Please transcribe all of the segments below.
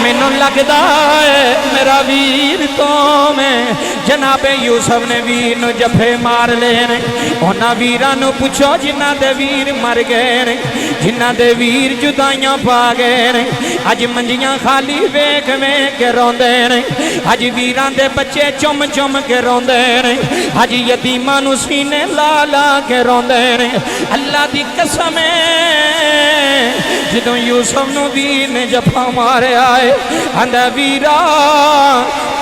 मैनू लगदा है मेरा वीर तो मैं जनाबे यूसुफ ने वीर नू जफे मार ले ने। उन्हां वीरां नू पुछो जिन्हां दे वीर मर गए ने, जिन्हां दे वीर जुदाइयां पा गए ने। अज मंजियां खाली वेख वेख के रोंदे ने, अज वीरां दे बच्चे चुम चुम के रोंदे ने, अज यतीमां नू सीने ला ला के रोंदे ने। अल्लाह दी कसम जदों यूसुफ नू वीर ने जफा मारिया है, आंदा वीरा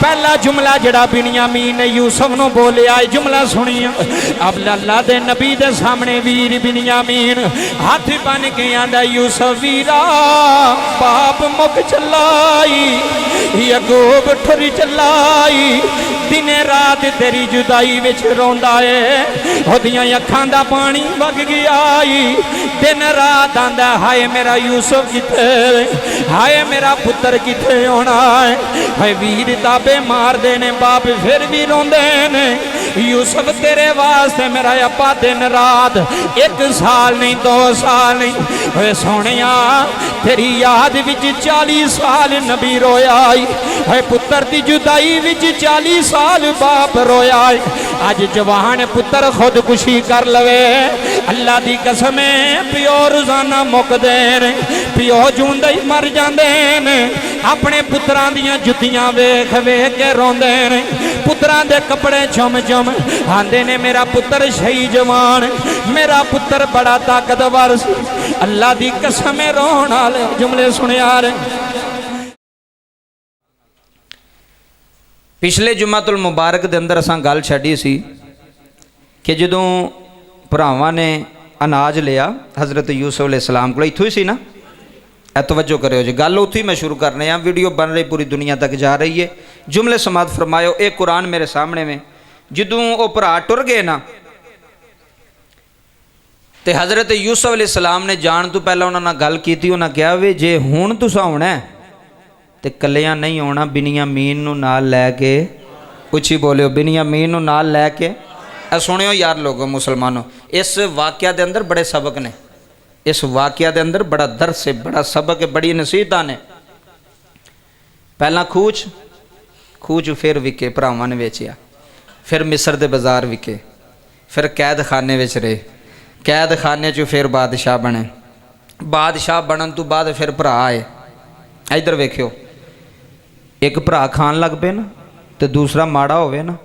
पहला जुमला जड़ा बिनियामीन ने यूसुफ नू बोलिया है, जुमला सुनिया। अब अल्लाह दे नबी दे सामने वीर बिनियामीन हाथ बन के आंदा यूसुफ वीरा पाप मुक चलाई, याकूब ठुर चलाई, दिने रात तेरी जुदाई विच रोंदा है, ओदियां अखां दा पानी वग गया। दिन रात आंदा हाय मेरा यूसुफ किथे, हाय मेरा पुत्र किथे होना है। हाय वीर ताबे मार देने बाप फिर भी रोंदे ने, यूसुफ तेरे वास्ते मेरा अपा दिन रात 1 साल नहीं 2 साल नहीं। हाय सोनिया तेरी याद विच 40 साल नबी रोया, हाय पुत्र दी जुदाई विच 40 साल बाप रोया। अज जवान पुत्र खुदकुशी कर लवे, अल्लाह दी कसम प्यो रोजाना मुकदे ने, प्यो जूंदे ही मर जांदे ने। अपने पुत्रां दियां जुत्तियां वेख वेख के रोंदे ने, पुत्रां दे कपड़े चुम चुम आंदे ने मेरा पुत्र शही जवान, मेरा पुत्र बड़ा ताकतवर सी। अल्लाह दी कसम रोण वाले जुमले सुनिया रे। पिछले जुम्मतुल मुबारक के अंदर असां गल छड्डी सी कि जदों भरावां ने अनाज लिया हज़रत यूसुफ अलैहिस्सलाम को, इत्थों ही सी ना, तवज्जो करो जी, गल उत्थों ही मैं शुरू करने हैं। वीडियो बन रही पूरी दुनिया तक जा रही है। जुमले समात फरमायो, एक कुरान मेरे सामने में जदों वो भरा टुर गए ना, तो हज़रत यूसुफ अलैहिस्सलाम ने जान तो पहला उन्होंने गल की, उन्हें कहा भी जे हुण तुसां आउणा है तो कलियां नहीं आना, बिनियामीन नूं नाल लैके, उच्ची बोलियो बिनियामीन नूं नाल लैके। सुनियो यार लोगों मुसलमानों, इस वाक़या दे अंदर बड़े सबक ने, इस वाक़या दे अंदर बड़ा दर्स है, बड़ा सबक है, बड़ी नसीहतां ने। पहला खूच फिर विके, भरावां ने वेचिया, फिर मिस्र दे बाजार विके, फिर कैद खाने विच रहे, कैद खाने चो फिर बादशाह बने, बादशाह बनन तो बाद फिर भरा आए। इधर वेख्यो, एक भरा खान लग पे ना तो दूसरा माड़ा होवे ना,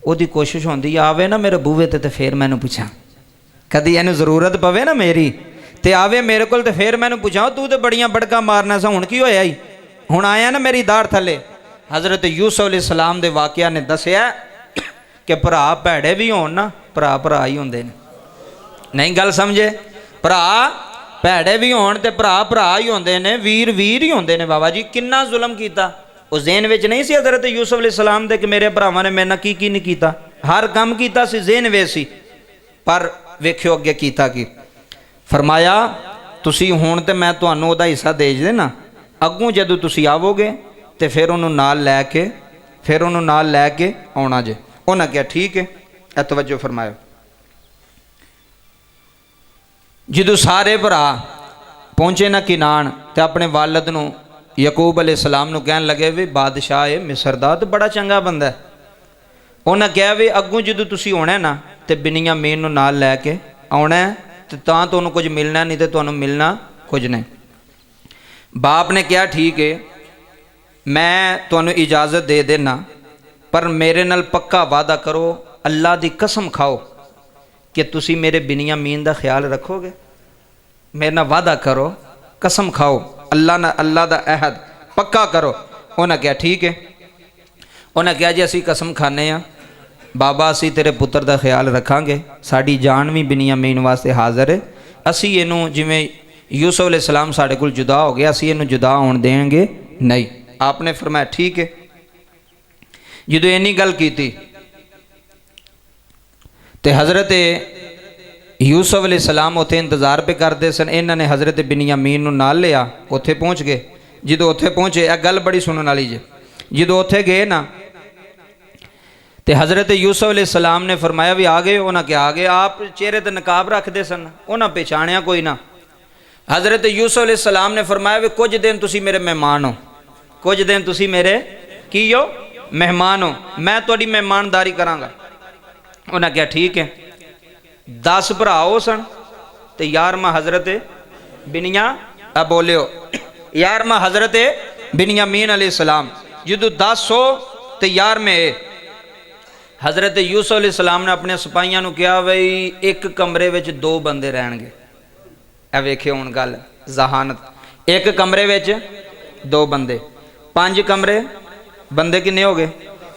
उहदी कोशिश होंदी आवे ना मेरे बूहे ते फिर मैनू पुछां, कदी इहनूं जरूरत पवे ना मेरी ते आवे मेरे कोल ते फिर मैनू पुछां तू तो बड़ियां बड़का मारना सा, हुण की होया ही, हुण आया ना मेरी दाड़ थले। हज़रत यूसुफ अलैहिस्सलाम दे वाक़या ने दसिया कि भरा भैड़े भी होण ना, भरा ही होंदे ने। नहीं गल समझे, भरा भैड़े भी होण ते भरा ही होंदे ने, वीर ही होंदे ने। बाबा जी किन्ना जुल्म कीता, उस ज़हन विच नहीं सी हज़रत यूसुफ अलैहिस्सलाम दे कि मेरे भरावां ने मेरे नाल की नहीं कीता, हर काम कीता सी, ज़हन विच सी। पर वेख्यो अगे कीता की, फरमाया तुसी हुण ते मैं तुहानूं उहदा हिस्सा दे देना, अगों जदों तुसी आवोगे तो फिर उन्होंने नाल लैके आउणा जे। उन्हें कहा ठीक है। तवज्जो फरमायो, जदों सारे भरा पहुँचे ना किनान तो अपने वालद नूं याकूब अलैहिस्सलाम नूं कहन लगे भी बादशाह है मिस्र दा तो बड़ा चंगा बंदा है। उन्हें कहा भी अगों जदों तुसीं आउणा ना तो बिनियामीन नूं नाल लैके आउणा तो तुहानूं कुछ मिलना, नहीं तो तुहानूं मिलना कुछ नहीं। बाप ने कहा ठीक है मैं तुहानूं इजाज़त दे देना, पर मेरे नाल पक्का वादा करो, अल्लाह दी कसम खाओ कि तुसी मेरे बिनियामीन दा ख्याल रखोगे, मेरे नाल वादा करो, कसम खाओ, अल्लाह दा अहद पक्का करो। उन्हें कहा ठीक है। उन्हें कहा जी असी कसम खाने आ बाबा, असी तेरे पुत्र दा ख्याल रखांगे, साड़ी जान भी बिनियामीन वास्ते हाज़र है, असी इनू जिमें यूसुफ अलैहिस्सलाम साढ़े कोल जुदा हो गया, असी इनू जुदा होण देंगे नहीं। आपने फरमाया ठीक है। जदों इन्नी गल कीती ते हज़रत यूसुफ अलैहिस्सलाम उत्थे इंतज़ार पे करते सन, इन्हां ने हज़रत बिनियामीन नूं नाल लिया, उत्थे पहुँच गए। जदों उत्थे पहुँचे, यह गल बड़ी सुनने वाली जे, जदों उत्थे गए ना तो हज़रत यूसुफ अलैहिस्सलाम ने फरमाया भी आ गए। उन्हें क्या आ गए, आप चेहरे ते नकाब रखते सन, उन्हें पहचानिया कोई ना। हज़रत यूसुफ अलैहिस्सलाम ने फरमाया वे कुछ दिन तुसी मेरे मेहमान हो, कुछ दिन तुसी मेरे की हो मेहमान हो, मैं थोड़ी मेहमानदारी करांगा। उन्हें क्या ठीक है। 10 भरा हो सन तो 11वां हज़रत बिनिया बोलियो 11वां हज़रत बिनियामीन अलैहिस्सलाम। जो 10 हो तो 11वें हज़रत यूसुफ अलैहिस्सलाम ने अपने सिपाहियों को कहा बई एक कमरे में 2 बंदे रहणगे। ए वेखियो हुण गल जहानत, एक कमरे में 2 बंदे, 5 कमरे, बंदे किन्ने हो गए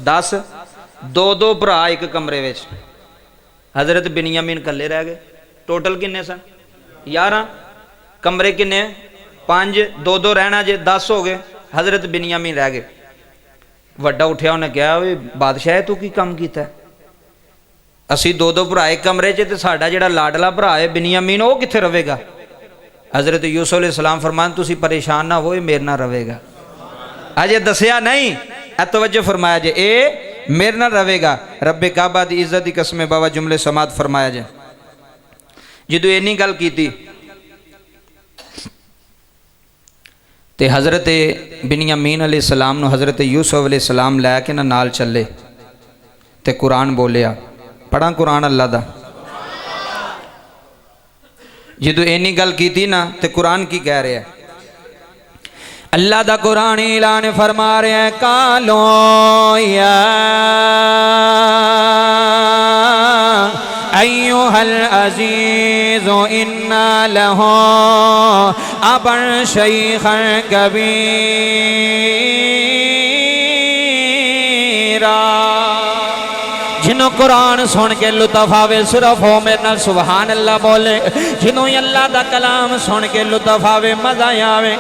10, 2-2 भरा एक कमरे में। हज़रत बिनियामीन कल्ले रह गए। टोटल किन्ने सन 11, कमरे किन्ने 5, 2-2 रहना जे 10 हो गए। हज़रत बिनियामीन रह गए। वड्डा उठिया उन्हें कहा वे बादशाह तू की काम किया, असी 2-2 भरा एक कमरे च ते साडा जिहड़ा लाडला भरा है बिनियामीन वो कित्थे रवेगा। हज़रत यूसुफ अलैहिस्सलाम फरमान तुसी परेशान ना हो, मेरे नाल रवेगा। अजे दसिया नहीं, तवज्जो फरमाया जे ए मेरे नाल रवेगा। रब्बे काबा दी इज्जत दी कसम बाबा जुमले समात फरमाया जे। जदों इन्नी गल कीती ते हज़रत बिनियामीन अलैहिस्सलाम नूं हज़रत यूसुफ अलैहिस्सलाम लैके नाल चले ते कुरान बोलिया। पढ़ा कुरान अल्लाह दा। जदों इन्नी गल कीती ना ते कुरान की कह रहा है, अल्लाह दा कुरान ऐलान फरमा रहा है कालो या अय्युहल अज़ीज़ु इन्ना लहू अबन शैख़न कबीरा। जिन्हों कुरान सुन के लुत्फ आवे सिर्फ हो मेरे नाल सुभान अल्लाह बोले। जिन्हों अल्लाह दा कलाम सुन के लुत्फ आवे मजा आवे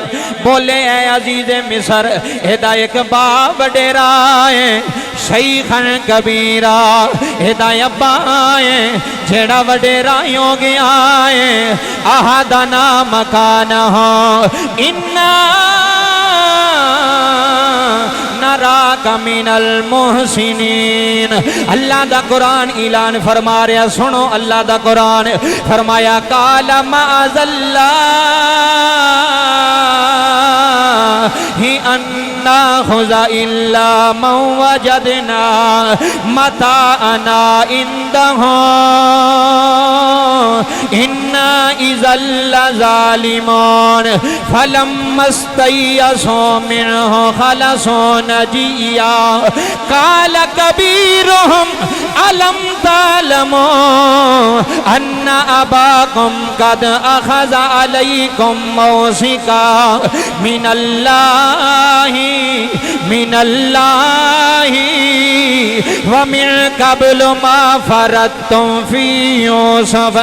बोले ऐ अजीज़े मिस्र एदा एक बाप वडेरा है शैख़न कबीरा, एदा अब्बा है जेड़ा वडेरा हो गया है। आहदा नाम काना हो इन्ना नराका मिनल मुहसिनीन। अल्लाह दा कुरान ऐलान फरमा रहा, सुनो अल्लाह दा कुरान फरमाया काला माअज़ल्लाहि अन्ना खुज़ा इल्ला मन वजदना मताअना इंदहु इन्ना इज़ल ज़ालिमून फलम्मस्तय्यसू मिन्हु खलसू नजिया काल कबीरुहुम अलम तालमू अन्ना अबाकुम कद अखज़ अलैकुम मौसिका मिनल्लाहि व मिन क़ब्लु मा फ़रदतुम फ़ी यूसुफ़।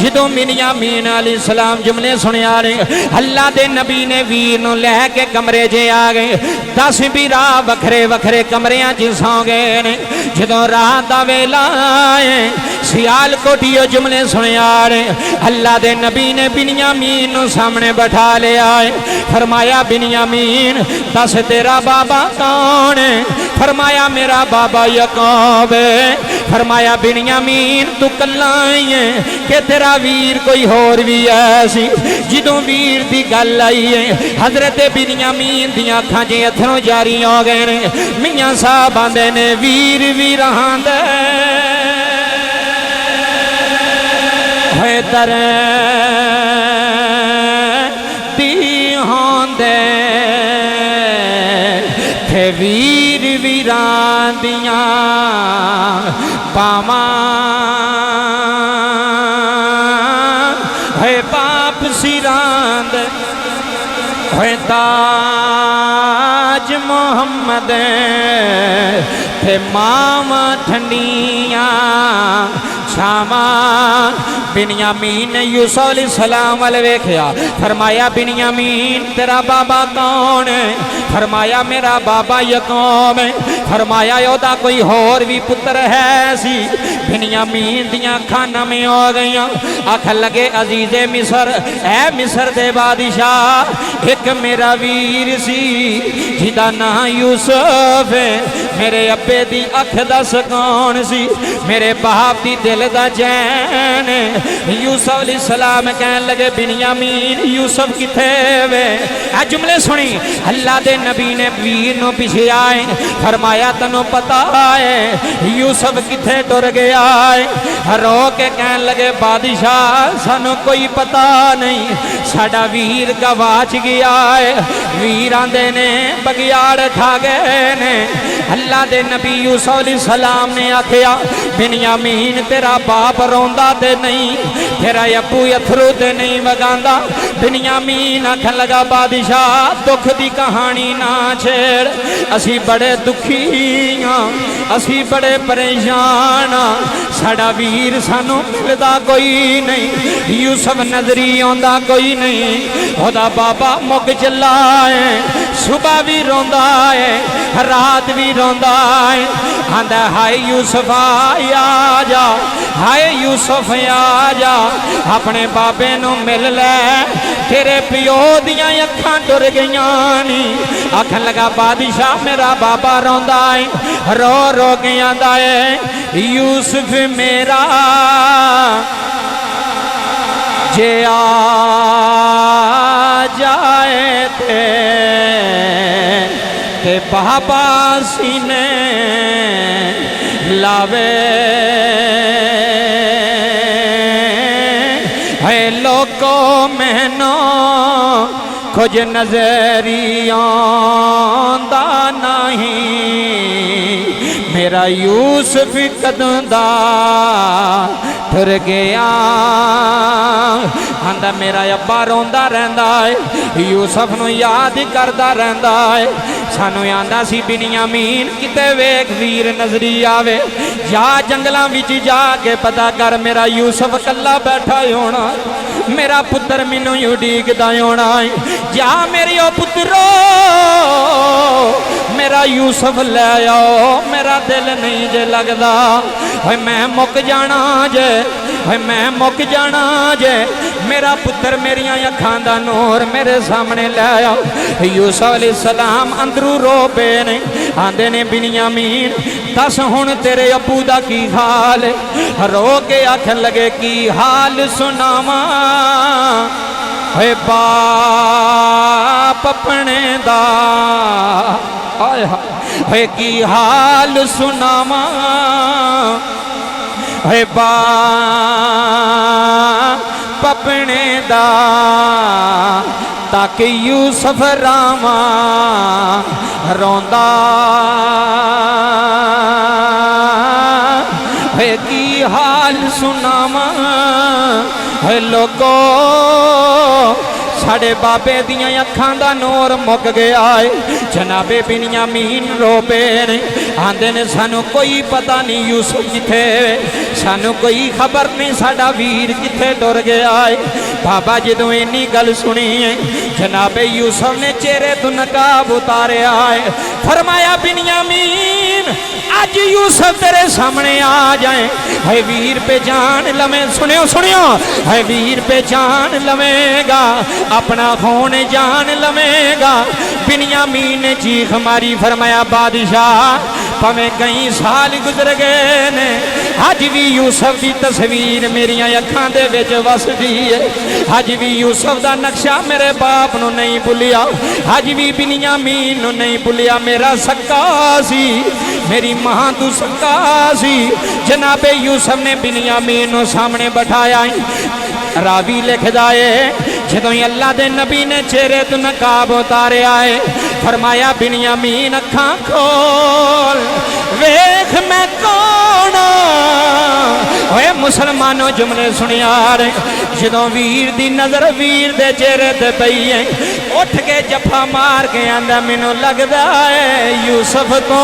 जदों बिनियामीन अलैहिस्सलाम जुमले सुनिया ने अल्लाह दे नबी ने वीर नूं लैके कमरे च आ गए। 10 भी राह वखरे वखरे कमरियां च सौ गए ने। जदों रात दा वेला आए सियाल कोठियो जुमले सुनिया ने अल्लाह दे नबी ने बिनियामीन नूं सामने बैठा लिया है। फरमाया बिनियामीन दस तेरा बाबा कौन है? फरमाया मेरा बाबा याकूब है। फरमाया बिनियामीन तू कल्ला ही है कि तेरा वीर कोई होर भी है सी। जदों वीर की गल आई है हजरत बिनियामीन दियां अखां च अथरों जारी हो गए ने। मियां साहब आंदे ने वीर वीरां दे होए तरे दी होंदे थे वीर वीरां दियां पावां है पाप सिरां दे होए ताज मोहम्मद थे मावा ठंडियां छावा। बिनियामीन ने यूसुफ अलैहिस्सलाम वाले वेख्या। फरमाया बिनियामीन तेरा बाबा कौन है? फरमाया मेरा बाबा याकूब है। फरमाया ओदा कोई होर भी पुत्र है सी। बिनियामीन दियां अखां नमी हो गईयां। आख लगे अजीज़े मिस्र ऐ मिस्र दे बादशाह एक मेरा वीर सी जिदा ना यूसुफ है, मेरे अब्बे दी अख दा सुकून सी, मेरे बाप दी दिल दा चैन। यूसुफ अलैहिस्सलाम कहन लगे बिन्यामीन यूसुफ किथे वे? आ जुमले सुनी। अल्लाह दे नबी ने वीर नु पिछे आए, फरमाया तनु पता है यूसुफ किथे टुर गया है? रो के कहन लगे बादशाह सानू कोई पता नहीं, साडा वीर गवाच गया है। वीर आंदे ने बगियाड़ खा गए ने। अल्लाह दे नबी यूसुफ अलैहिस्सलाम ने आखिया बिन्यामीन तेरा बाप रोंदा ते नहीं, तेरा अब्बू अथरू ते नहीं वगांदा। बिन्यामीन आखन लगा बादशाह दुख दी कहानी ना छेड़, असी बड़े दुखी हाँ, असी बड़े परेशान हाँ, साडा वीर सानू मिलदा कोई नहीं, यूसुफ नजरी आंदा कोई नहीं। ओदा बाबा मुक चला है, सुबह भी रोंदा है, रात भी रोंदा है। आंदा हाय यूसुफ आ जा, हाय यूसुफ आ जा, अपने बाबे नू मिल ले, तेरे प्यो दियां अखां टुर गईयां नी। आखन लगा बादशाह मेरा बाबा रोंदा है, रो रो के आंदा है यूसुफ मेरा जे आ जाए ते बाबा सीने लावे है लोको मैनो कुछ नजरिया नहीं, मेरा यूसुफ कदों दा टुर गया। आंदा मेरा अब्बा रोंदा रहंदा है, यूसुफ नू याद करदा रहंदा है। सानू आंदा सी बिन्यामीन किते वेख वीर नजरी आवे, जा जंगलां विच जाके पता कर मेरा यूसुफ कल्ला बैठा होना, मेरा पुत्र मैनू उड़ीकदा होना है। जा मेरी ओ पुत्रो मेरा यूसुफ ले आओ, मेरा दिल नहीं जे लगदा, मैं मुक जाना जे, मैं मुक जाना जे, मेरा पुत्र मेरिया अखां दा नूर मेरे सामने ले आओ। यूसुफ अलैहिस्सलाम अंदरू रो पे ने, आंदे ने बिन्यामीन दस हुण तेरे अब्बू दा की हाल? रो के आखन लगे की हाल सुनावा है बाप अपने दा, है की हाल सुनावा है बाप अपने दा, ताकि यूसुफ रामा रोंदा है की हाल सुनावा है लोगो साढ़े बाबे दियां अखां दा नूर मुक गया है। जनाबे बिन्यामीन रो पे ने, आंदे ने सानू कोई पता नहीं यूसुफ किथे, सानू कोई खबर नहीं साडा वीर किथे टुर गया है। बाबा जदों इन्नी गल सुनी है, जनाबे यूसुफ ने चेहरे तो नकाब उतारिया है, फरमाया बिन्यामीन आज यूसुफ तेरे सामने आ जाए, है वीर पे जान लवे। सुनियो सुनियो, है वीर पे जान लवेगा, अपना खून जान लवेगा। बिन्यामीन ने चीख मारी, फरमाया बादशाह भावें कई साल गुजर गए ने, अज भी यूसुफ की तस्वीर मेरी अखां दे विच वसदी है, अज भी यूसुफ का नक्शा मेरे बाप नू नहीं भुलिया, अज भी बिन्यामीन नू नहीं भुलिया। मेरा सक्का सी, मेरी मां तू सक्का सी। जनाबे यूसुफ ने बिन्यामीन नू सामने बैठाया। रावी लिखदा है जदों अल्लाह दे नबी ने चेहरे तो नकाब उतारिया है, फरमाया बिन्यामीन अखां खोल वेख मैं कौन। ओए मुसलमानों जुमले सुनिया रे, जदों वीर दी नजर वीर दे चेहरे ते पई है, उठ के जफा मार के आंदा मैनू लगदा है यूसुफ तो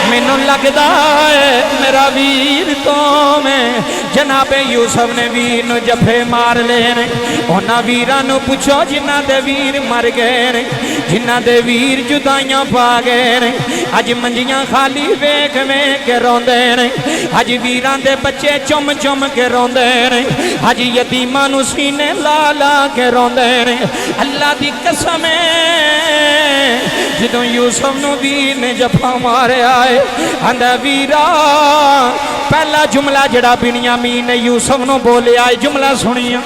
मैनू लगदा है मेरा वीर तो मैं जनाबे यूसुफ ने वीर नू जफे मार ले ने उन्हां वीरां नू पुछो जिन्हां दे वीर मर गए ने जिन्हां दे वीर जुदाइयां पा गए ने अज मंजियां खाली वेख वेख के रोंदे ने अज वीरां दे बच्चे चुम चुम के रोंदे ने अज यतीमां नू सीने ला ला के रोंदे ने अल्लाह दी कसम जदों यूसुफ नू वीर ने जफा मारिया है आंदा वीरा पहला जुमला जड़ा बिन्यामीन ने यूसुफ नू बोलिया है जुमला सुनिया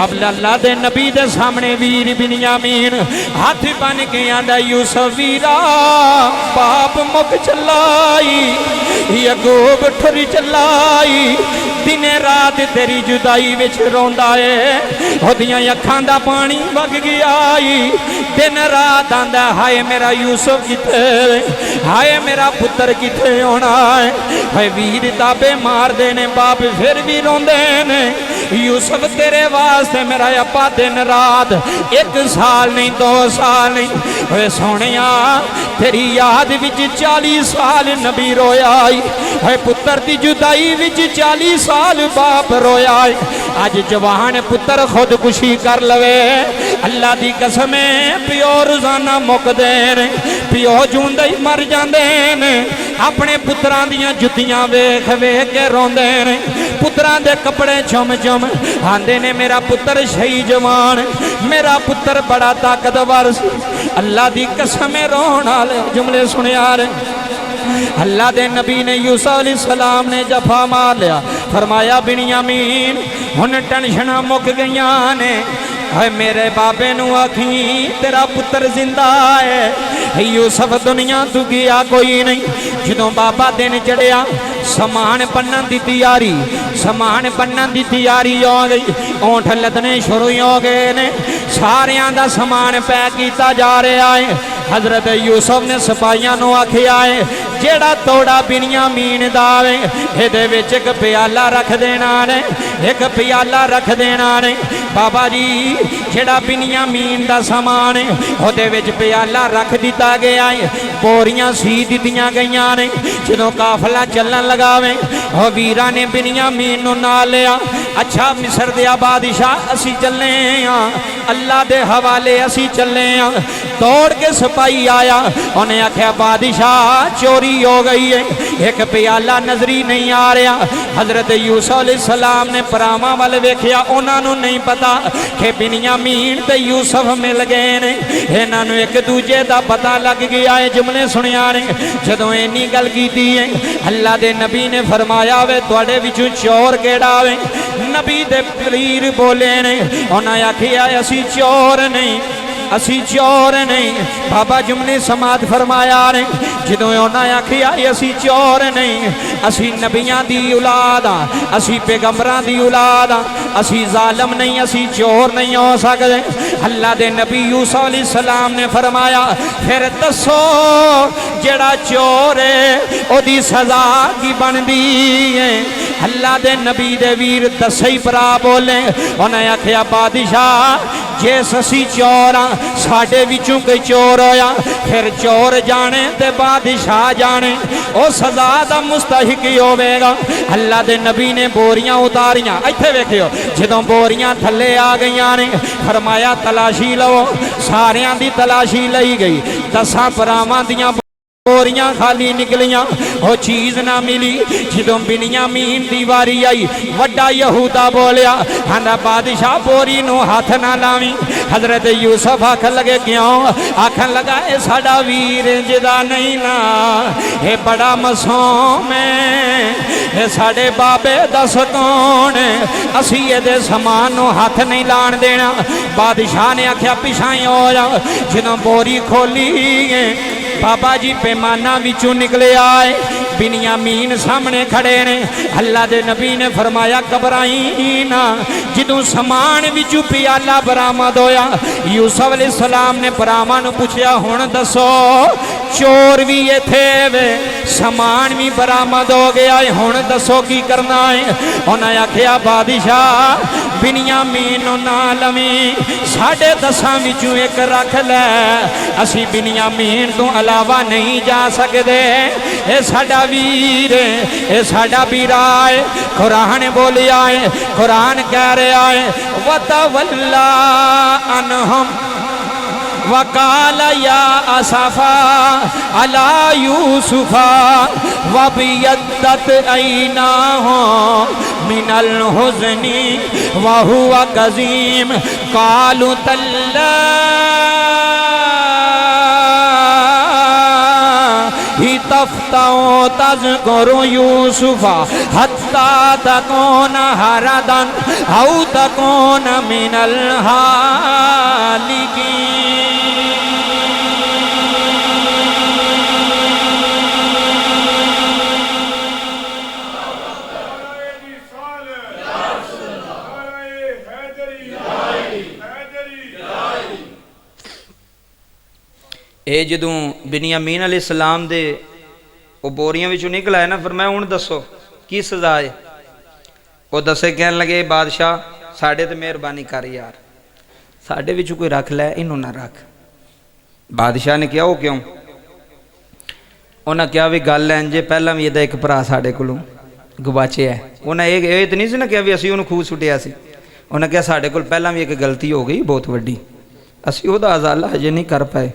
अब अल्लाह दे नबी दे सामने वीर बिन्यामीन हाथ बन के आंदा यूसुफ वीरा बाप मुक चलाई याकूब ठुर चलाई दिन रात तेरी जुदाई विच रोंदा है ओदियां अखां दा पानी वग गया दिन रात आंदा हाय मेरा यूसुफ किथे हाय मेरा पुत्र किथे होना है हाय वीर दाबे मार देने बाप फिर भी रोंदे ने यूसुफ तेरे वास्ते मेरा अपा दिन रात 1 साल नहीं 2 साल नहीं होए सोनिया तेरी याद विच 40 साल नबी रोया है पुत्र दी जुदाई विच 40 साल बाप रोया अज जवान पुत्र खुदकुशी कर लवे अल्लाह दी कसम प्यो रोजाना मुकदे ने प्यो जूंदे ही मर जांदे ने अपने पुत्रां दियां जुत्तियां वेख वेख के रोंदे ने पुत्रां दे कपड़े चुम चुम आंदे ने मेरा पुत्र शही जवान मेरा पुत्र बड़ा ताकतवर सी अल्लाह दी कसम रोण वाले जुमले सुनिया रे अल्लाह दे नबी ने यूसुफ अलैहिस्सलाम ने जफा मार लिया फरमाया बिन्यामीन हुन टेंशनां मुक गईयां ने हाय मेरे बाबे नू आखी तेरा पुत्र जिंदा है यूसुफ दुनिया तू गया कोई नहीं जदों बाबा दिन चढ़िया समान बनन दी तैयारी हो गई ओंठ लदने शुरू हो गए ने सारियां दा समान पैक किया जा रहा है हजरत यूसुफ ने सिपाहियां नू आखिया है जेड़ा तोड़ा बिन्यामीन दा वे इहदे विच एक प्याला रख देना ने एक प्याला रख देना ने बाबा जी जेड़ा बिन्यामीन दा समान है ओहदे विच प्याला रख दिता गया है बोरियां सी दित्तियां गईयां ने जदों काफला चलन लगावे ओ वीरां ने बिन्यामीन नू नाल लिया अच्छा मिस्र दे बादशाह असी चले हां अल्लाह दे हवाले असी चले हां दौड़ के सिपाही आया उन्हें आख्या बादशाह चोरी हो गई है एक प्याला नजरी नहीं आ रहा हजरत यूसुफ अलैहिस्सलाम ने परावां वाल वेख्या उन्होंने नहीं पता कि बिन्यामीन ते यूसुफ मिल गए ने इन्हां नूं एक दूजे का पता लग गया है जुमले सुनिया ने जदों इन्नी गल कीती है अल्लाह दे नबी ने फरमाया वे तुहाडे विचों चोर केड़ा वे नबी दे पीर बोले ने उन्हें आखिया असी चोर नहीं असी चोर नहीं बाबा जुमले समात फरमाया ने जदों उन्हें आखिया असी चोर नहीं असी नबियां दी औलाद हाँ असी पैगंबरां दी औलाद हाँ असी जालम नहीं असी चोर नहीं हो सकते अल्लाह दे नबी यूसुफ अलैहिस्सलाम ने फरमाया फिर दसो जेड़ा चोर है ओदी सजा की बनदी है अल्लाह दे नबी दे वीर दसे ही भरा बोले उन्हें आखिया बादशाह जे असी चोर हाँ साडे विचों कोई चोर होया फिर चोर जाने ते बादशाह जाने ओ सजा दा मुस्तहिक ही होवेगा अल्लाह दे नबी ने बोरियां उतारियां इत्थे वेखियो जदों बोरियां थल्ले आ गईयां ने फरमाया तलाशी लो सारियां दी तलाशी लई गई 10 भरावां दियां बोरियां खाली निकलियां वो चीज ना मिली जदों बिन्यामीन दी वारी आई वड्डा यहूदा बोलिया आंदा बादशाह बोरी नू हाथ ना लावी हजरत यूसुफ आखन लगे क्यों आखन लगा ए साडा वीर जिदा नहीं ना ये बड़ा मासूम है ये साडे बाबे दस कौन असी ये समान नू हाथ नहीं लाण देना बादशाह ने आख्या पिछाई हो जा जदों बोरी खोली बाबा जी पैमाना विचों निकले आए बिन्यामीन सामने खड़े ने। अल्लाह दे नबी ने फरमाया घबराई ना। जदों समान विचों प्याला बरामद होया, यूसुफ अलैहिस्सलाम ने भरावां नूं पुछया हुण दसो चोर भी इत्थे वे, समान भी बरामद हो गया है, हुण दसो की करना है। उन्हें आख्या बादशाह बिन्यामीन नूं ना लवीं, 10.5 विचों एक रख लै, असी बिन्यामीन तो अलावा नहीं जा सकते। ये साडा वीर है, ये साडा बीरा है। कुरान बोलिया है, कुरान कह रहा है वतवल्ला अनहुम वकाल या असफा अला यूसुफा वबियद्दत ऐनाहु मिनल हुज़्नि वहुवा कज़ीम कालू तल्ला ही तफ्ताओ तज़कुरु यूसुफा हत्ता तकून हरदन औ तकून मिनल हालिकीन। ये जदों बिन्यामीन अलैहिस्सलाम दे वो बोरियां विचों निकल आए ना, फिर मैं हुण दसो की सज़ा है। वो दसे कहन लगे बादशाह साढ़े ते मेहरबानी कर यार, साढ़े विचों कोई रख लै, इनू ना रख। बादशाह ने कहा वो क्यों? उन्हें कहा भी गल इंज पहला भी एक भरा साढ़े कोलों गवाचे है। उन्हें ये तो नहीं सी ना कहा भी असीं उहनूं खूह सुटिया सी। उन्हें कहा साढ़े कोल पहला भी एक गलती हो गई बहुत वड्डी, असीं उहदा अज़ाला हजे नहीं कर पाए,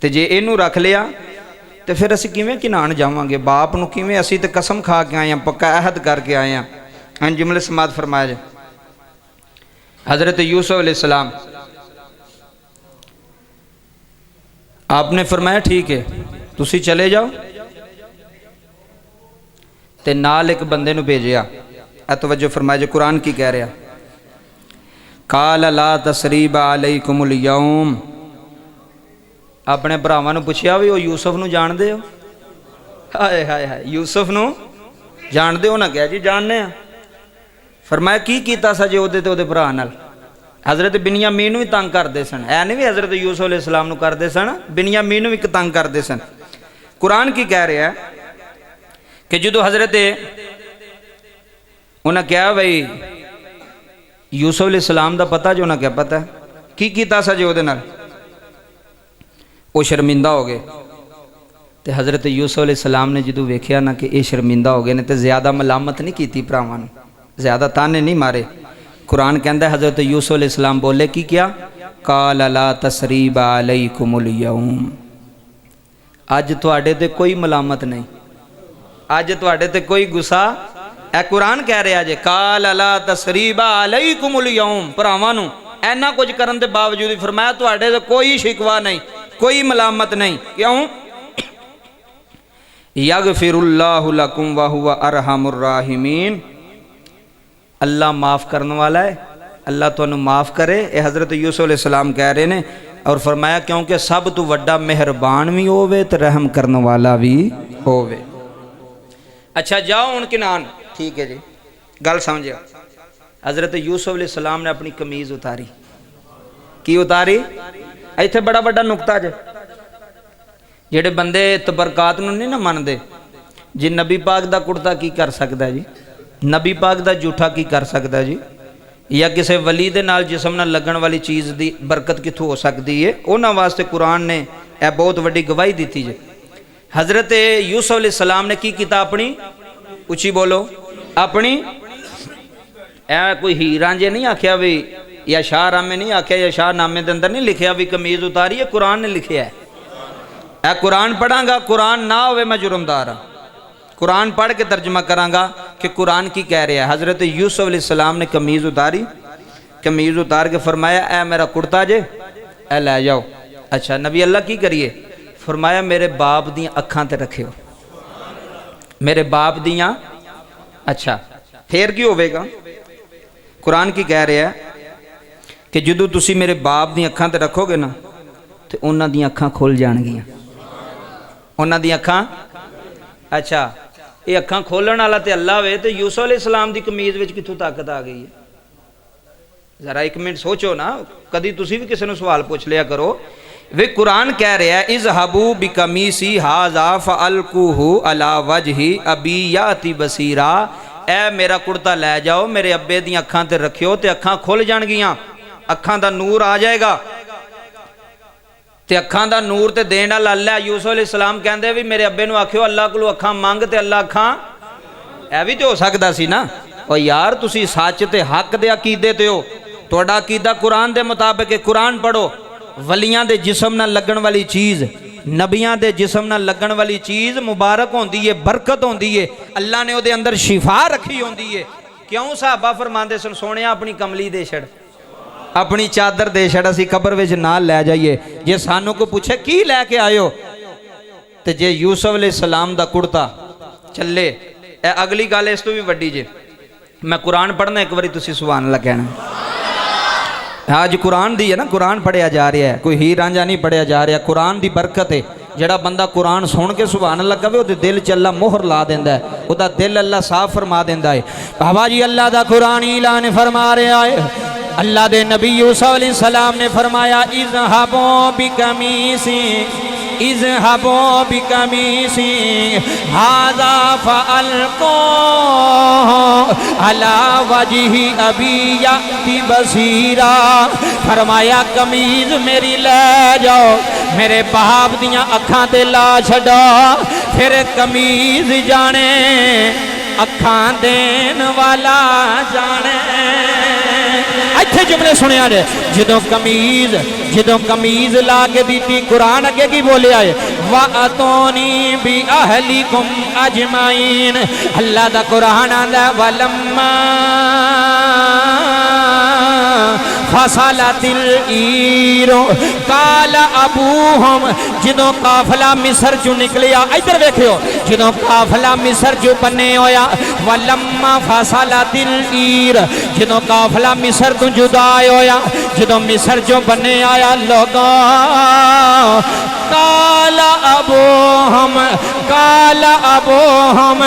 तो जे इनू रख लिया तो फिर असीं किवें किनान जावांगे, बाप नूं किवें, असीं तो कसम खा के आए हैं, पक्का अहद करके आए हैं। हाँ जुमले समात फरमाया जाए। हज़रत यूसुफ अलैहिस्सलाम आपने फरमाया ठीक है तुसी चले जाओ, ते नाल एक बंदे नूं भेजिया। तवज्जो फरमाया जो कुरान की कह रहा, काल ला तसरीबा अलैकुमुल यौम। अपने भरावां नूं पुछया भी वो यूसुफ नूं जानदे हो? हाय हाय हाय, यूसुफ नूं जानदे हो? ना कहा जी जानने आ। फरमाया की कीता सा जे ओदे ते ओदे भरा नाल? हज़रत बिन्यामीन नूं भी तंग करदे सन, ऐ नहीं भी हज़रत यूसुफ अलैहिस्सलाम नूं करदे सन, बिन्यामीन नूं भी तंग करदे सन। कुरान की कह रहा है कि जदों हज़रत उन्हें कहा भाई यूसुफ अलैहिस्सलाम दा पता जो, उन्हें क्या पता की कीता सा जे ओदे नाल? वो शर्मिंदा हो गए। तो हज़रत यूसुफ अलैहिस्सलाम ने जदों वेख्या ना कि ये शर्मिंदा हो गए ने, तो ज़्यादा मलामत नहीं की भरावां नूं, ज़्यादा ताने नहीं मारे। कुरान कहता है हज़रत यूसुफ अलैहिस्सलाम बोले की क्या? काल ला तसरीबा अलैकुमुल यौम, अज तुहाडे ते कोई मलामत नहीं, अज तुहाडे ते कोई गुस्सा। ए कुरान कह रहा जे काल ला तसरीबा अलैकुमुल यौम, भरावां नूं इन्ना कुछ करन दे बावजूद फरमाया तुहाडे ते कोई शिकवा नहीं, कोई मलामत नहीं। क्यों? यगफिरुल्लाहु लकुम व हुवा अरहमुर राहिमीन, अल्लाह माफ़ करने वाला है, अल्लाह तुहानू माफ़ करे। ये हज़रत यूसुफ अलैहिस्सलाम कह रहे हैं। और फरमाया क्योंकि सब तो वड्डा मेहरबान भी होवे तो रहम करने वाला भी होवे। अच्छा जाओ हुण किनान, ठीक है जी, गल समझिया। हज़रत यूसुफ अलैहिस्सलाम ने अपनी कमीज़ उतारी। की उतारी? इत्थे बड़ा बड़ा नुकता जे, जेड़े बंदे तबरकात नूं नहीं ना मनदे, जी नबी पाक दा कुर्ता की कर सकदा जी, नबी पाक दा जूठा की कर सकदा जी, या किसी वली दे नाल जिसम नाल लगन वाली चीज़ दी बरकत कित्थों हो सकती है, उन्हां वास्ते कुरान ने यह बहुत वड्डी गवाही दी जे। हज़रत यूसुफ अलैहिस्सलाम ने की कीता? अपनी उची बोलो, अपनी ऐ कोई हीर जे नहीं आख्या भी, या शाहनामे नहीं आख्या, या शाहनामे के अंदर नहीं लिखा भी कमीज़ उतारी है, कुरान ने लिखा है। ऐ कुरान पढ़ांगा, कुरान ना होवे मैं जुर्मदार हाँ। कुरान पढ़ के तर्जमा करांगा कि कुरान की कह रहा है। हज़रत यूसुफ अलैहिस्सलाम ने कमीज़ उतारी, कमीज़ उतार के फरमाया ऐ मेरा कुर्ता जे, ऐ लै जाओ। अच्छा नबी अल्लाह की करिए? फरमाया मेरे बाप दियाँ अखां ते रखियो, मेरे बाप दियाँ। अच्छा फिर की होवेगा? कुरान की कह रहा है कि जदों तुसी मेरे बाप दी अखां ते रखोगे ना, तो उन्हां दी अखां खुल जाणगियां, उन्हां दी अखां अच्छा ये अखां खोलण वाला तो अल्लाह वे, तो यूसुफ अलैहिस्सलाम की कमीज में कितों ताकत आ गई है? जरा एक मिनट सोचो ना, कदी तुसी भी किसी को सवाल पूछ लिया करो। वे कुरान कह रहा है इज़हबू बिकमीसी हाज़ा फ़अल्कुहु अला वजही अबी याती बसीरा, ए मेरा कुर्ता लै जाओ मेरे अब्बे दी अखां ते रखियो ते अखां खुल जाणगियां, अखां दा नूर आ जाएगा। ते अखां दा नूर ते देण वाला अल्लाह। यूसुफ अलैहिस्सलाम कहंदे भी मेरे अब्बे नूं आखियो अल्लाह कोलों अखां मंग, ते अल्लाह अखां, ऐ भी तो हो सकदा सी ना। ओ यार तुसी सच ते हक दे अकीदे ते हो, तुहाडा अकीदा कुरान दे मुताबिक है, कुरान पढ़ो। वलियां दे जिस्म नाल लगन वाली चीज़, नबियां दे जिस्म नाल लगन वाली चीज़ मुबारक होंदी है, बरकत होंदी है, अल्लाह ने उहदे अंदर शिफा रखी होंदी है। क्यों साहबा फरमांदे सन सोहणिया अपनी कमली दे छड़, अपनी चादर दे छड़, असीं कबर विच नाल लै जाइए। जे सानू को पूछे की लैके आयो, ते जे यूसुफ अलैहिस्सलाम दा कुर्ता चले, ए अगली गल इस तो भी वड्डी जे। मैं कुरान पढ़ना एक बारी तुसीं सुभान अल्लाह कहना। आज कुरान दी है ना, कुरान पढ़िया जा रहा है, कोई हीर रांझा नहीं पढ़िया जा रहा। कुरान दी बरकत है, जड़ा बंदा कुरान सुन के सुभान अल्लाह कहे उहदे दिल च अल्लाह मोहर ला देंदा है, उहदा दिल अल्लाह साफ फरमा देंदा है। बाबा जी अल्लाह दा कुरान ऐलान फरमा रहा है, अल्लाह दे नबी यूसुफ अलैहिस्सलाम ने फरमाया इज़हबू बिकमीसी इज़हबू बिकमीसी हाज़ा फ़अल्क़ू अला वजही अबी याती बसीरा। फरमाया कमीज मेरी ले जाओ मेरे बाप दियां अखां ते ला छड़ो, फिर कमीज जाने अखां देन वाला जाने। इत्थे जुमले सुनिया जे, जदों कमीज ला के दी, कुरान अगे की बोलिया है वातोनी बि अहलिकुम अजमाइन। अल्लाह दा कुरान आंदा वलम्मा फसलतिल ईरो काला अबूहुम, जदों काफिला मिस्र चों निकलिया, इधर वेखियो जदों काफिला मिस्र चों बन्ने होया, वलम्मा फसलतिल ईर, जदों काफिला मिस्र तो जुदा होया, जदों मिस्र चों बन्ने आया लोगों, काला अबूहुम,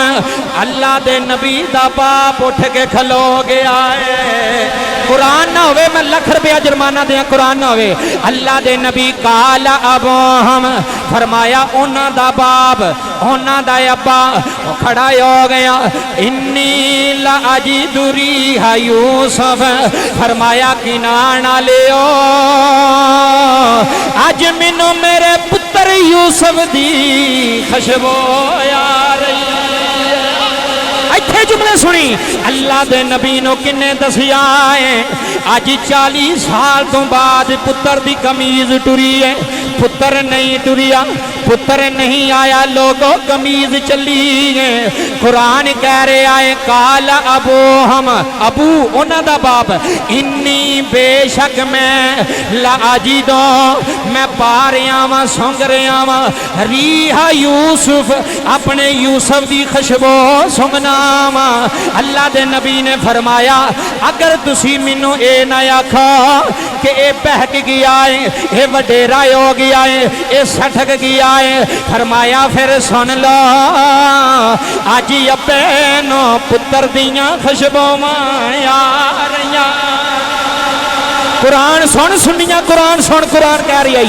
अल्लाह दे नबी दा बाप उठ के खलो गया है। कुरान ना होवे मैं लख रुपया जुर्माना दिया, कुरान ना होवे। अल्लाह दे नबी काला अबूहुम फरमाया उन्हां दा बाप, उन्हां दा अब्बा खड़ा हो गया। इन्नी ला अजिदु रिहा यूसुफ, फरमाया किनान आलियो अज मैनू मेरे पुत्र यूसुफ दी खुशबू आ रही। इत्थे जुमले सुनी अल्लाह दे नबी नो किन्ने दसिया है, अज 40 साल तो बाद पुत्र दी कमीज टुरी है, पुत्र नहीं टुरिया, पुत्र नहीं आया, लोगों कमीज चली है। कुरान कह रहा है काला अबूहुम, अबू उन्हां दा बाप, इन्नी बेशक मैं लाजिदो मैं पा रहा वा, सुंघ रहा वा, रीहा यूसुफ अपने यूसुफ दी खुशबू सुंघना वा। अल्लाह दे नबी ने फरमाया अगर तुसी मैनू ए ना आखो कि ए बहक गया है, ए वडेरा हो गया है, ए सटक गया है, फरमाया फिर सुन लो अज अब्बे नो पुत्र दियां खुशबूवां आ रहियां। कुरान सुन सुनिया, कुरान सुन, कुरान कह रही है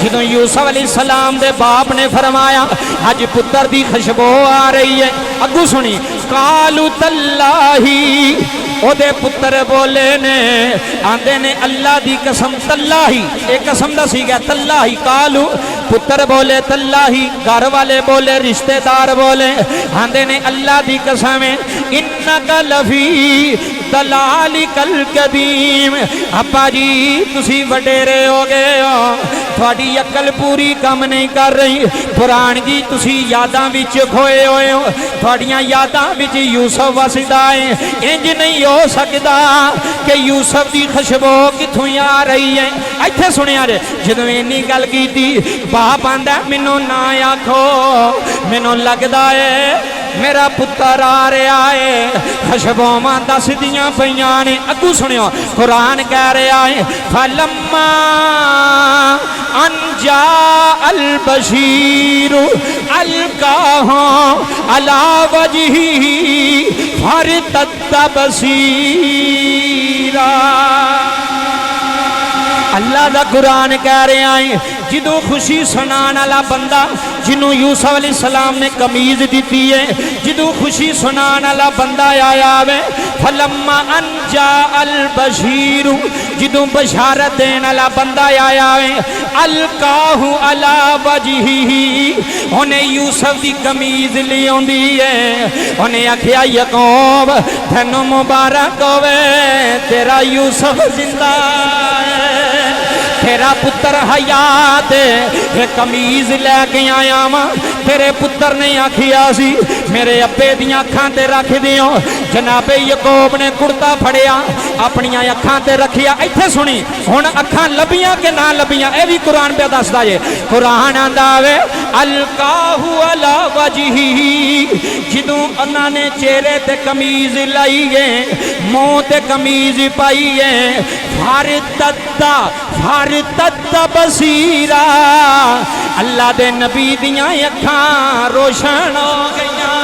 जो यूसुफ अलैहिस्सलाम दे बाप ने फरमाया अज पुत्र दी खुशबू आ रही है। अगू सुनी कालू तल्लाही, ओदे पुत्र बोले ने आंदे ने अल्लाह दी कसम, तल्लाही एक कसम दा सीगा, तल्लाही कालू पुत्र बोले तल्लाही, घर वाले बोले, रिश्तेदार बोले, आंदे ने अल्लाह दी कसम इन्नका लफी दलालिकल कदीम। अब्बा जी तुसी वडेरे हो गए हो, थोड़ी अकल पूरी काम नहीं कर रही, पुराण जी तुसी यादां विच खोए होए हो, थोड़ियां यादां विच यूसुफ वसदा है। इंज नहीं हो सकता कि यूसुफ की खुशबू कित्थों आ रही है। इत्थे सुनिया जे जदों इन्नी गल कीती, बाप आंदा मैनू ना आखो, मैनू लगदा है मेरा पुत्र आ रहा है। खुशबुआं दसदियां पईयां ने। अगू सुनियो कुरान कह रहा है फलम्मा अनजा अल बशीर अलकाहु अला वजही फरतद्द बसीरा। अल्लाह दा कुरान कह रहा है जिदों खुशी सुनाने वाला बंदा जिन्हों यूसुफ अलैहिस्सलाम ने कमीज दी है, जिदों खुशी सुनाने वाला बंदा आया वे फलम्मा अनजा अल बशीर, जिदों बशारत देने वाला बंदा आया वे अलकाहु अला वजही, उन्हें यूसुफ की कमीज ले आंदी है। उन्हें आख्या याकूब तेनों मुबारक होवे तेरा यूसुफ जिंदा है, तेरा पुत्र हयात है, कमीज लैके आया वा। तेरे पुत्र ने आखिया सी मेरे अब्बे दियां अखां ते रख दियो। जनाबे याकूब ने कुर्ता फड़िया अपनी अखां ते रखिया। इत्थे सुनी हुण अखां लभियां कि ना लभियां यह भी कुरान पे दसदा जे। कुरान आंदा वे अलकाहु अला वजही, जिदों उन्होंने चेहरे ते कमीज लाई है, मुंह ते कमीज पाई है, फरतद्दा बसीरा, अल्लाह दे नबी दियां अखां रोशन हो गईयां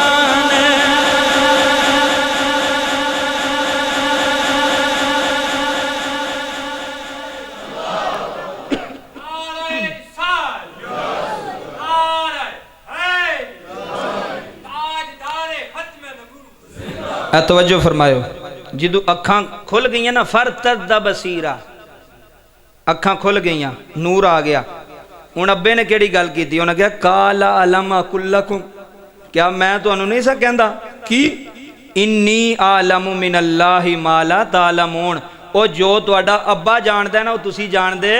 ने। तवज्जो फरमायो, जिदों अखां खुल गई ना फरतद्दा बसीरा, अखां खुल गई नूर आ गया। हुण अब्बे ने केड़ी गल की? उन्हें कहा काला अलम कुल्लकुम, क्या मैं तुहानू नहीं सा कहंदा कि इन्नी आलमु मिनल्लाहि मा ला तालमून। ओ जो तुहाडा अब्बा जानदा ना वो तुसी जानदे,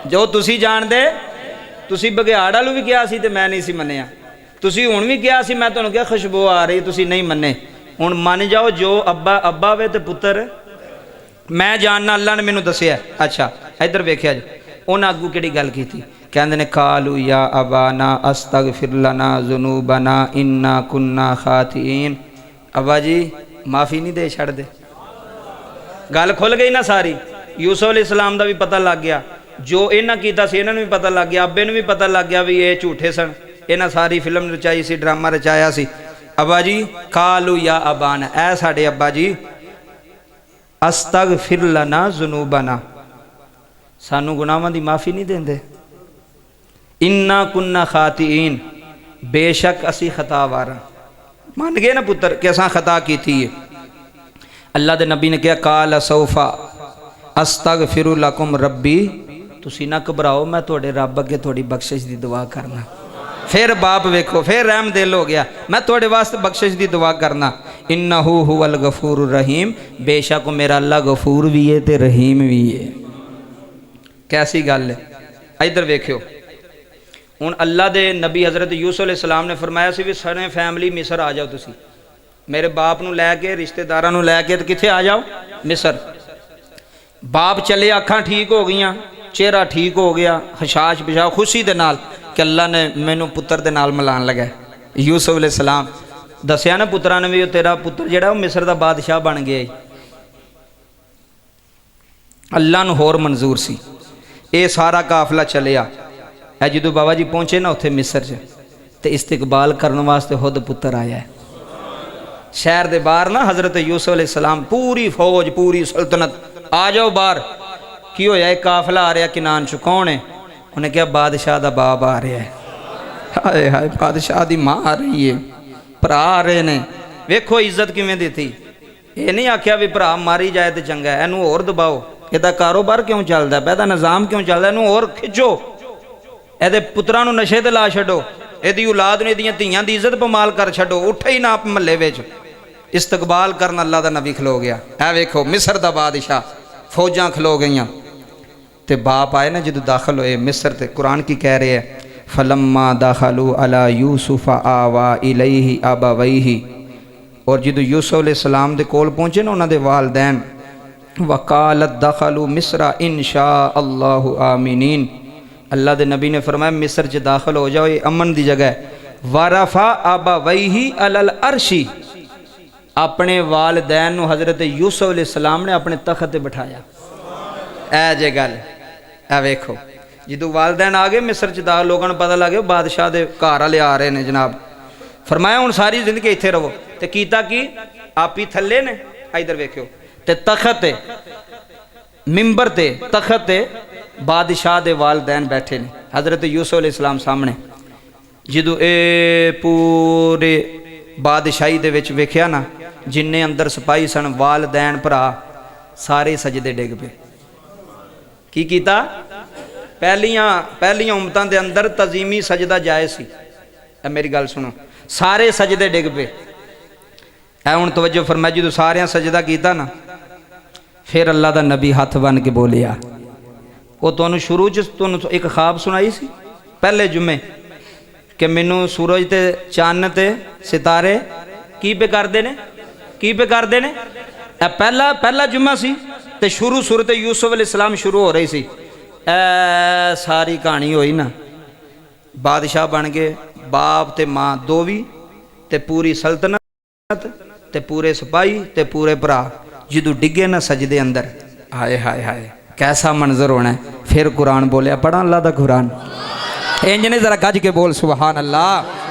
जो तुसी जानदे। तुसी बघियाड़ वालू भी कहा सी ते मैं नहीं सी मन्निया, तुसी हुण भी कहा सी मैं तुहानू कहा खुशबू आ रही, तुसी नहीं मन्ने। हुण मन जाओ जो अब्बा अब्बा वे ते पुत्र मैं जानना, अल्लाह ने मैनू दसिया। अच्छा इधर वेख्या जी उन्हें अगू केड़ी गल की थी? कहंदे ने कालू या अबाना अस्तगफिर लना जुनूबना इन्ना कुन्ना खातीन। अब्बा जी माफ़ी नहीं दे छड़ दे। गल खुल गई ना सारी। यूसुफ अलैहिस्सलाम दा भी पता लग गया, जो इन्हां कीता सी इन्हां नूं भी पता लग गया, अब्बे नूं भी पता लग गया भी ये झूठे सन, इन्हां सारी फिल्म रचाई सी, ड्रामा रचाया सी। अब्बा जी कालू या अबाना, ऐ साडे अब्बा जी अस्तगफिर लना जुनूबना, सानू गुनाहां दी माफ़ी नहीं देंदे। इन्ना कुन्ना खातीन, बेशक असी खतावार। मान गए ना पुत्र कि असां खता की थी। अल्लाह दे नबी ने कहा काल सौफा अस्तगफिरु लकुम रब्बी, तुसी ना घबराओ मैं तुहाडे रब अगे तुहाडी बख्शिश दी दुआ करना। फिर बाप वेखो फिर रहम दिल हो गया, मैं तुहाडे वास्ते बख्शिश दी दुआ करना। इन्नहु हुवल गफूरुर रहीम, बेशक मेरा अल्लाह गफूर भी है ते रहीम भी है। कैसी गल है? इधर वेख्यो हुण अल्लाह दे नबी हज़रत यूसुफ अलैहिस्सलाम ने फरमाया सी भी सारे फैमिली मिस्र आ जाओ, तुसी मेरे बाप नूं लैके रिश्तेदारां नूं लैके ते कित्थे आ जाओ? मिस्र। बाप चले, अखां ठीक हो गईयां, चेहरा ठीक हो गया, हशाश बिशा खुशी दे नाल कि अल्लाह ने मैनू पुत्र दे नाल मिलान लगा। यूसुफ अलैहिस्सलाम दसिया ना पुत्रा ने भी तेरा पुत्र जिहड़ा वो मिस्र दा बादशाह बन गया। अल्लाह नूं होर मंजूर सी। ये सारा काफिला चलिया, जो बाबा जी पहुंचे ना उत्थे मिस्र च, ते इस्तकबाल करने वास्ते खुद पुत्र आया है। शहर दे बाहर ना हज़रत यूसुफ अलैहिस्सलाम पूरी फौज पूरी सल्तनत, आ जाओ बाहर। की होया? एक काफिला आ रहा किनान चु, कौन है? उन्हें कहा बादशाह दा बाप आ रहा है। हाय हाय, बादशाह दी मां आ रही है, भरा आ रहे ने। वेखो इज्जत किवें दी थी। ये नहीं आख्या भी भरा मारी जाए तो चंगा है, इनू होर दबाओ, ਇਹਦਾ कारोबार क्यों चलता है, ਇਹਦਾ निज़ाम क्यों चलता है, ਇਹਨੂੰ ਹੋਰ खिचो, ਇਹਦੇ पुत्रां नूं नशे ते ला छड्डो, ਇਹਦੀ औलाद नूं ਇਹਦੀਆਂ ਧੀਆਂ ਦੀ इज्जत पमाल कर छड्डो, उठे ही ना आप महल्ले विच। इस्तकबाल करन अल्लाह दा नबी खलो गया। ऐ वेखो मिस्र दा बादशाह, फौजां खलो गईयां ते बाप आए ना जदों दाखिल होए मिस्र, ते कुरान की कह रहे हैं फलम्मा दाखलू अला यूसुफ आवा इलैहि अबवैहि, और जदों यूसुफ अलैहिस्सलाम दे कोल पहुंचे ना उन्हां दे वालदैन, वकालत दखलू मिस्रा इंशा अल्लाहु आमीनीन, अल्लाह दे नबी ने फरमाया मिस्र च दाखिल हो जाओ, ये अमन दी जगह है। वरफा अबवैहि अलल अर्शी, अपने वालदैन नूं हज़रत यूसुफ अलैहिस्सलाम ने अपने तख्त ते बिठाया। ऐ जे गल ऐ वेखो, जो वालदैन आ गए मिस्र च दा लोगों को पता लग गया बादशाह के घर वाले आ रहे हैं जनाब, फरमाया हुण सारी जिंदगी इत्थे रहो। तो कीता कि आप ही थले ने, इधर वेख्यो, ते तख्त ते मिंबर ते तख्त ते बादशाह दे वालदैन बैठे ने हज़रत यूसुफ अलैहिस्सलाम सामने। जो ए पूरे बादशाही दे विच वेख्या ना, जिन्ने अंदर सिपाही सन वालदैन भरा सारे सजदे डिग पे। की कीता? पहलियां उम्मतां दे अंदर तजीमी सजदा जायज़ सी। मेरी गल सुनो, सारे सजदे डिग पे। हुण तवज्जो फरमाई, जो सारियां सजदा कीता ना, फिर अल्लाह दा नबी हथ बन के बोलिया। वो तुहानूं शुरू च तुहानूं एक ख्वाब सुनाई सी पहले जुम्मे कि मैनू सूरज ते चन्न ते सितारे की पे करदे ने, की पे करदे ने। पहला जुम्मा सी ते शुरू सूरत यूसुफ अलैहिस्सलाम शुरू हो रही सी। सारी कहानी हुई ना, बादशाह बन गए, बाप ते माँ दो भी, ते पूरी सल्तनत ते पूरे सिपाही ते पूरे भरा जो डिगे ना सजदे अंदर, हाय हाय हाय कैसा मंजर होना है। फिर कुरान बोलिया, पढ़ा अल्लाह दा कुरान, इंज ने जरा गज के बोल सुभान अल्लाह।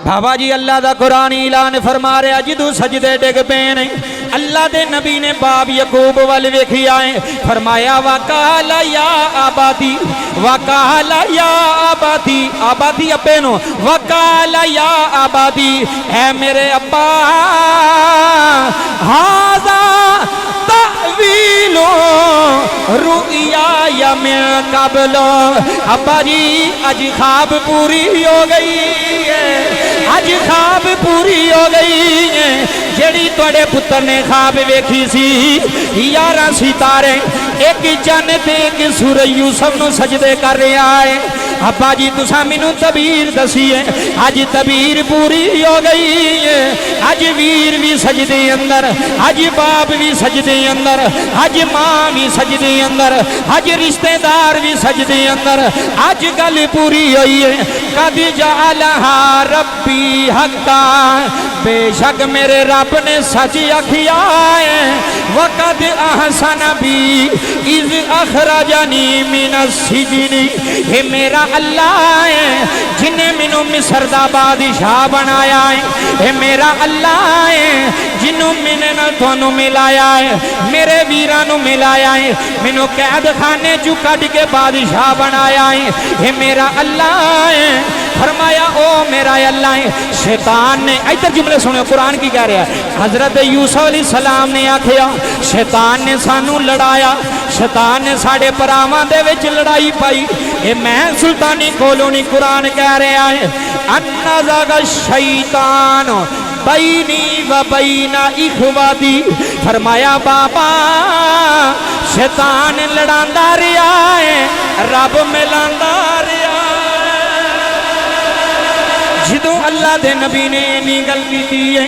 बाबा जी अल्लाह दा कुरान ऐलान फरमा रहा, जिदू सजदे डिग पे ने अल्लाह दे नबी ने बाप यकूब वाल वेखी आए, फरमाया वकाला या आबादी, वकाला या आबादी, आबादी अब्बे नो, वकाला या आबादी, है मेरे अब्बा, हाजा तवीलो रुइया या मैं कबलो। अब्बा जी अज ख्वाब पूरी हो गई है, अज ख्वाब पूरी हो गई है, जेड़ी तुहाडे पुत्र ने ख्वाब वेखी सी 11 सितारे एक चन्न ते एक सूरज यूसुफ नूं सजदे कर रहा है। अब्बा जी तुसा मैनू तबीर दसी है, अज तबीर पूरी हो गई है, अज वीर भी सजदे अंदर, अज बाप भी सजदे अंदर, अज मां भी सजदे अंदर, अज रिश्तेदार भी सजदे अंदर, अज गल पूरी हुई है। कद जालहा रब्बी हक्का, बेशक मेरे रब ने सच आखिया है, वकद अहसन भी इज अखरजनी मिनस सिजनी, हे मेरा अल्लाह है जिन्हें मैनू मिस्र दा बादशाह बनाया है, हे मेरा अल्लाह है जिन्हों मैंने ना थानू मिलाया है, मेरे वीरां नू मिलाया है, मैनू कैद खाने चू कढ़ के बादशाह बनाया है, हे मेरा अल्लाह है। फरमाया ओ मेरा अल्लाह है। शैतान ने, इधर जुमले सुनो कुरान की कह रहा है, हजरत यूसुफ अलैहिस्सलाम ने आखिया शैतान ने सानू लड़ाया, शैतान ने साढ़े भरावां दे विच लड़ाई पाई। ये मैं सुल्तानी कोलों नहीं, कुरान कह रहा है अन्ना ज़गा शैतान बैनी व बैना इखवाती। फरमाया बाबा शैतान लड़ांदा रहा है, रब मिलांदा रहा। जिदों अल्लाह दे नबी ने इन्नी गल कीती है,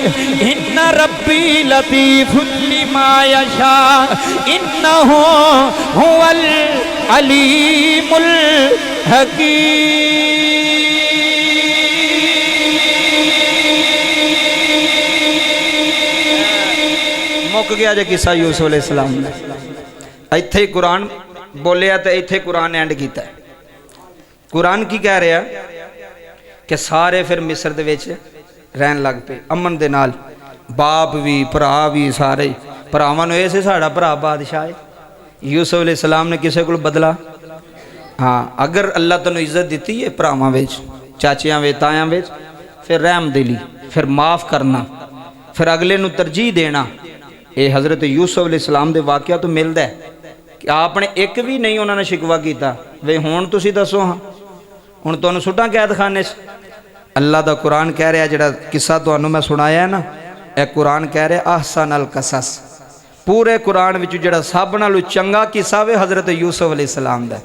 इन्ना रब्बी लतीफुन लिमा यशा इन्नहु हुवल अलीमुल हकीम। मुक गया जो किस्सा यूसुफ अलैहिस्सलाम ने, इत्थे ही कुरान बोलिया तो इत्थे कुरान एंड किया। कुरान की कह रहा कि सारे फिर मिस्र दे विच रहन लग पे अमन दे नाल, बाप भी भरा भी सारे भरावां नूं इह सी साडा भरा बादशाह है। यूसुफ अलैहिस्सलाम ने किसी को बदला, हाँ अगर अल्लाह तैनूं इज्जत दिती है भरावां विच, चाचियां विच, तायां विच, फिर रहम दिली, फिर माफ़ करना, फिर अगले नूं तरजीह देना। ये हज़रत यूसुफ अलैहिस्सलाम दे वाक़या तो मिलता है कि आपने एक भी नहीं उन्होंने शिकवा किया वे हुण तुसीं दसो, हाँ हुण तुहानूं सुट्टां कैद खाने च। अल्लाह दा कुरान कह रहा जिहड़ा किस्सा तुहानूं मैं सुनाया है ना, यह कुरान कह रहा अहसन अल कसस, पूरे कुरान विच जिहड़ा सब नालों चंगा किस्सा वे हज़रत यूसुफ अलैहिस्सलाम दा।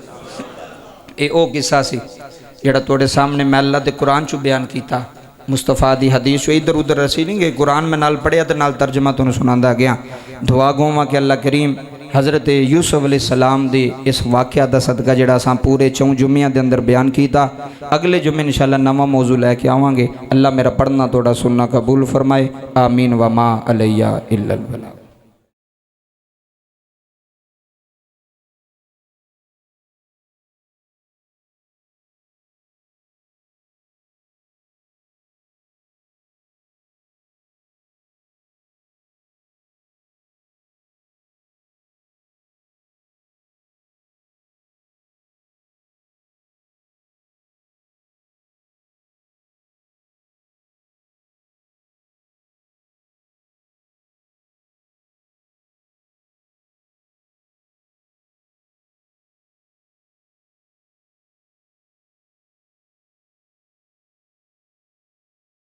ये ओ किस्सा सी जिहड़ा तुहाडे सामने मैं अल्लाह दे कुरान चों बयान कीता, मुस्तफा दी हदीस इधर उधर रसी नहीं गई। कुरान में नाल पढ़िया तो नाल तर्जमा तुहानूं सुनांदा गया। दुआ गोवा कि अल्लाह करीम हज़रत यूसुफ अलैहिस्सलाम दी इस वाक़या दा सदका जिहड़ा असां पूरे 4 जुम्मियां दे अंदर बयान कीता। अगले जुम्मे इंशाअल्लाह नवा मौजू लैके आवांगे। अल्लाह मेरा पढ़ना तोड़ा सुनना कबूल फरमाए। आमीन व मा अलैया इल्लल बलाग।